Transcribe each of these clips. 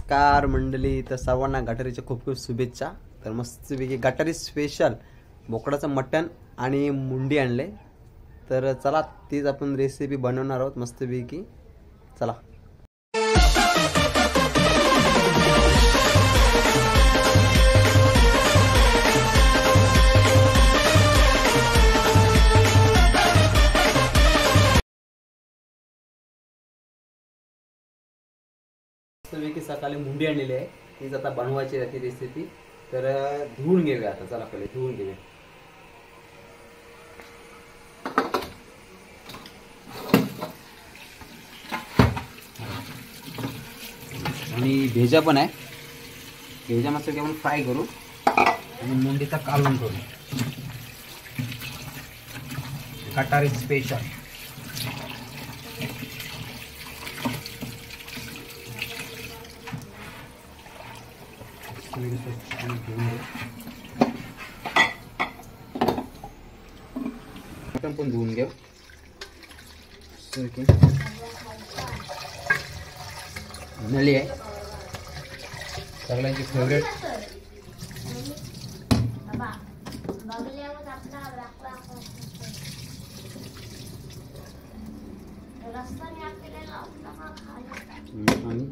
नमस्कार मंडळी. तर सर्वांना गटारीच्या खूप खूप शुभेच्छा. तर मस्तपैकी गटारी स्पेशल बोकडाचं मटण आणि मुंडी आणले. तर चला तीच आपण रेसिपी बनवणार आहोत मस्तपैकी. चला मस्तपैकी सकाळी मुंडी आणलेली आहे, तीच आता बनवायची आहे ती रेसिपी. तर धुवून घेऊया आता. चला पहिले धुवून घेऊया. आणि भेजा पण आहे. भेजा मस्त आपण फ्राय करू आणि मुंडीचा कालवण करू. गटारी स्पेशल. मटण पण धुवून घेऊ. नली आहे सगळ्यांची फेवरेट. आणि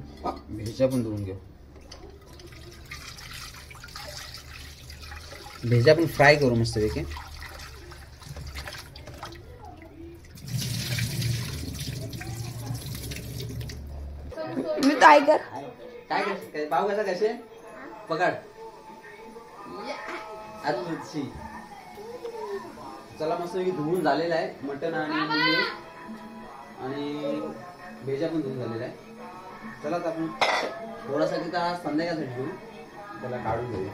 भेजा पण धुवून घेऊ. भेजा पण फ्राय करू मस्त पैकी. मी काय कर काय पाव कसा कसे पकड. चला मस्त धुवून झालेला आहे मटण आणि मुंडी आणि भेजा पण धुवून झालेला आहे. चला आता आपण थोडासा तिथं संध्याकाळसाठी घेऊ. त्याला काढून घेऊया.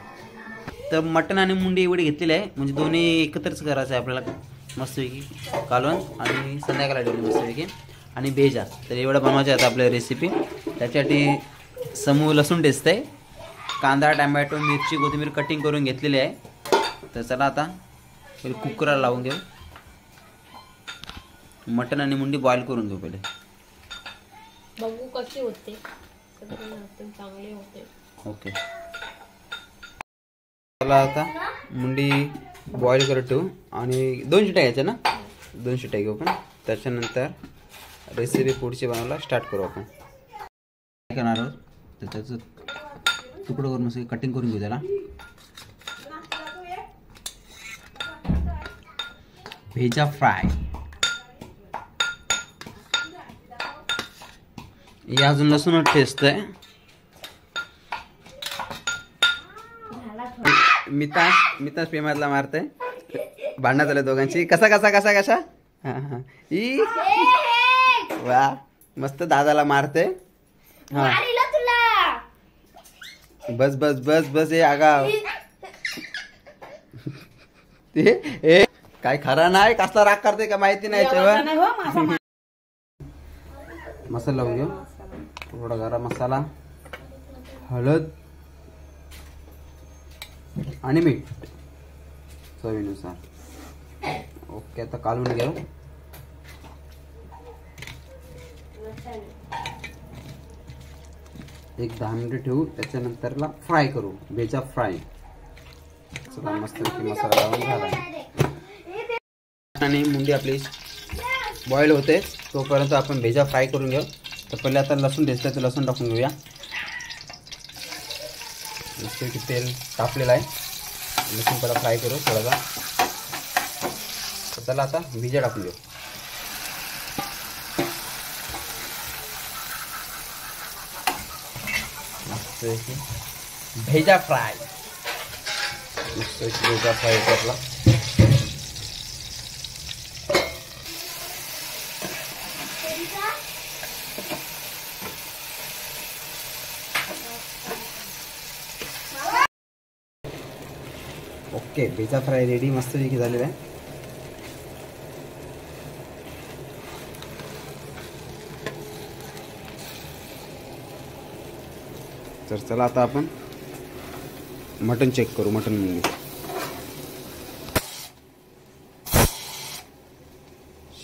तर मटण आणि मुंडी एवढी घेतलेली आहे, म्हणजे दोन्ही एकत्रच करायचं आहे आपल्याला मस्तपैकी कालवण आणि संध्याकाळला ठेवली मस्तपैकी. आणि भेजा तर एवढं बनवायचं आहे आता आपल्या रेसिपी. त्याच्यासाठी समूह लसूण टेस्ट आहे, कांदा टमॅटो मिरची कोथिंबीर कटिंग करून घेतलेली आहे. तर चला आता पहिले कुकरला लावून घेऊ. मटण आणि मुंडी बॉईल करून घेऊ पहिले. बघू कशी होते. चांगले होते. ओके चला आता मुंडी बॉईल करत ठेवू आणि 2 शिट्या घ्यायच्या ना. 2 शिट्या घेऊ आपण. त्याच्यानंतर रेसिपी पुढची बनवायला स्टार्ट करू आपण. काय करणार आहोत तर त्याचं तुकडं करून मस्त कटिंग करून घेऊ त्याला. भेजा फ्राय. हे अजून लसूण टेस्ट आहे. मितास प्रेमातला मारते. भांडणात आले दोघांची. कसा कसा कसा कसा हा हा ई वा मस्त दादाला मारते. हा बस बस बस बस. हे आगाव ते काय खरा नाही. कसला राग करते का माहिती नाही. तेव्हा मसाला लावून घेऊ. थोडा गरम मसाला, हळद आणि मीठ चवीनुसार. ओके आता कालवून घेऊ. एक 10 मिनिट ठेवू. त्याच्यानंतरला फ्राय करू. भेजा फ्राय. चला मस्त मसाला लावून झाला आणि मुंडी आपली बॉईल होते तोपर्यंत आपण भेजा फ्राय करून घेऊ. तर पहिले आता लसूण ढेचलं तर लसूण टाकून घेऊया. तेल तापलेलं आहे. लसूण पहिला फ्राय करू थोडासा. तर चला आता भेजा टाकून घेऊ. भेजा फ्राय. भेजा फ्राय करला. ओके भेजा फ्राय रेडी मस्त पैकी झालेला आहे. तर चला आता आपण मटन चेक करू. मटन मुंडी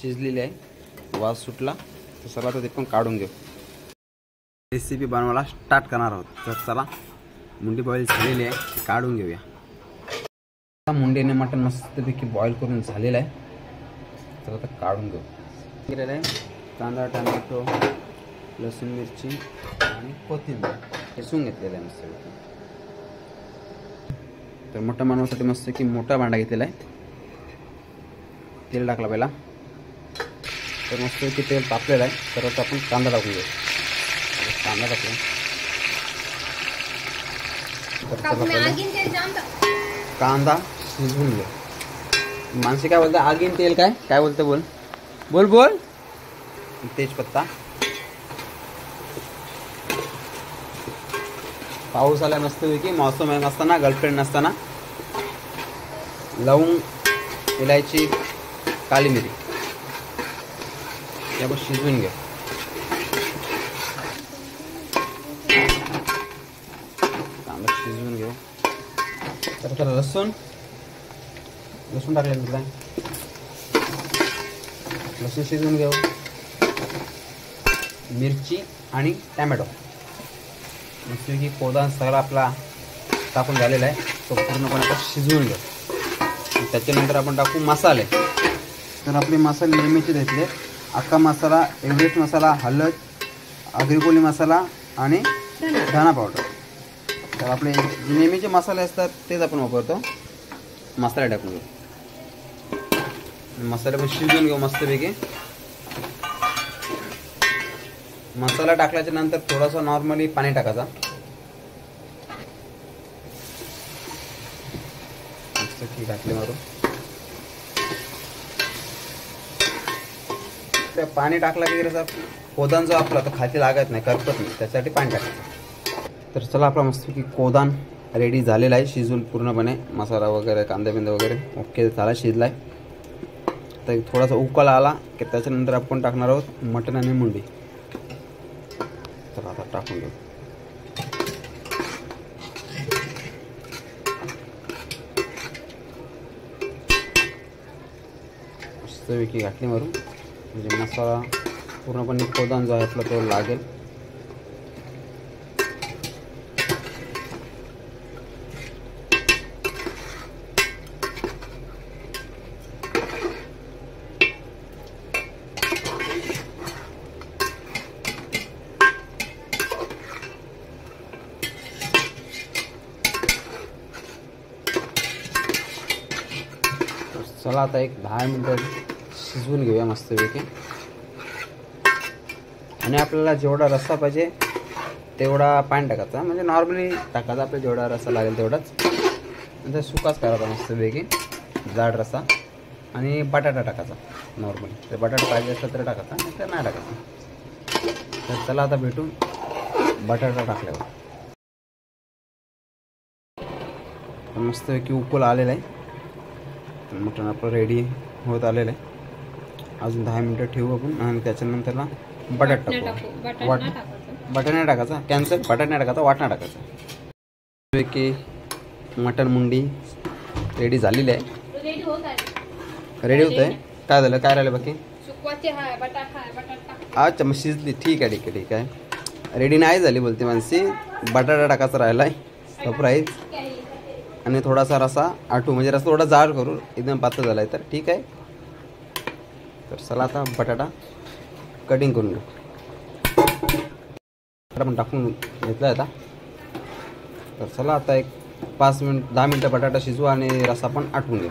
शिजलेली आहे. वास सुटला तर चला आता ते पण काढून घेऊ. रेसिपी बनवायला स्टार्ट करणार आहोत. तर चला, मुंडी बॉईल झालेली आहे, काढून घेऊया. मुंडीने मटण मस्तपैकी बॉईल करून झालेलं आहे. तर आता काढून घेऊ. केलेलं आहे कांदा, टोमॅटो, लसूण, मिरची आणि कोथिंबीर किसून घेतलेलं आहे मस्तपैकी. तर मटण बनवण्यासाठी मस्त की मोठा भांडा घेतलेला आहे. तेल टाकला पहिला. तर मस्तपैकी तेल तापलेलं आहे. तर आता आपण कांदा टाकून घेऊ. कांदा टाकूया. कांदा शिजवून घेऊ. माणसे काय बोलतात, आगीन तेल काय काय बोलतं, बोल बोल बोल. तेजपत्ता, पाऊस आला मस्तपैकी, मौसम आहे नसताना, गर्लफ्रेंड नसताना, लवंग, इलायची, काळी मिरी यावर शिजवून घ्या. कांदा शिजवून घेऊ. तर लसूण टाकलं काय, लसूण शिजवून घेऊ. मिरची आणि टॅमॅटो मस्तपैकी कोदान सगळा आपला टाकून झालेला आहे. तो पूर्णपणे शिजवून घेऊ. त्याच्यानंतर आपण टाकू मसाले. तर आपले मसाले नेहमीचे घेतले. अख्खा मसाला, एव्हरेस्ट मसाला, हळद, आगरी मसाला आणि धना पावडर. तर आपले जे नेहमीचे मसाले असतात तेच आपण वापरतो. मसाले टाकून घेऊ. मसाले पण शिजवून घेऊ मस्तपैकी. मसाला टाकल्याच्या नंतर थोडासा नॉर्मली पाणी टाकायचा. मस्त घातले मारून. पाणी टाकला की जरा कोदान जो आपला तो खाली लागत नाही, करपत नाही, त्यासाठी पाणी टाकायचं. तर चला, आपला मस्तपैकी कोदान रेडी झालेला आहे, शिजून पूर्णपणे. मसाला वगैरे, कांदा बिंदा वगैरे ओके झाला, शिजलाय. तर थोडासा उकळ आला की त्याच्यानंतर आपण टाकणार आहोत मटण आणि मुंडी. तर आता टाकून घेऊ. मस्तपैकी घातली मारून, म्हणजे मसाला पूर्णपणे कोदान जो आहे आपला तो लागेल. चला, आता एक 10 मिनिटं शिजवून घेऊया मस्तपैकी. आणि आपल्याला जेवढा रस्सा पाहिजे तेवढा पाणी टाकायचा, म्हणजे नॉर्मली टाकायचा. आपल्याला जेवढा रस्सा लागेल तेवढाच. नंतर सुकाच करायचा मस्तपैकी, जाड रस्सा. आणि बटाटा टाकायचा नॉर्मली. तर बटाटा पाहिजे असला तर टाकायचा, नाही तर नाही टाकायचा. तर चला, आता भेटून बटाटा टाकल्यावर. मस्तपैकी उकळ आलेला आहे. मटण आपलं रेडी होत आलेलं आहे. अजून 10 मिनिटं ठेवू आपण. आणि त्याच्यानंतरला बटाटा टाकू. बटाटा टाकायचा, कॅन्सल. बटाटा नाही टाकायचा, वाटणा टाकायचा. की मटण मुंडी रेडी झालेली आहे. रेडी होत आहे. काय झालं, काय राहिलं बाकी? अच्छा, मग शिजली. ठीक आहे, ठीक आहे, ठीक आहे. रेडी नाही झाली बोलते माणसी. बटाटा टाकायचा राहिला आहे, सरप्राईज. आणि थोडासा रसा आटू, म्हणजे रसा थोडा जाड करू, एकदम पातळ झाला आहे तर ठीक आहे. तर चला, आता बटाटा कटिंग करून घेऊ. आपण टाकून घेतला आता. तर चला, आता एक 10 मिनिटं बटाटा शिजवू आणि रसा पण आटवून घेऊ.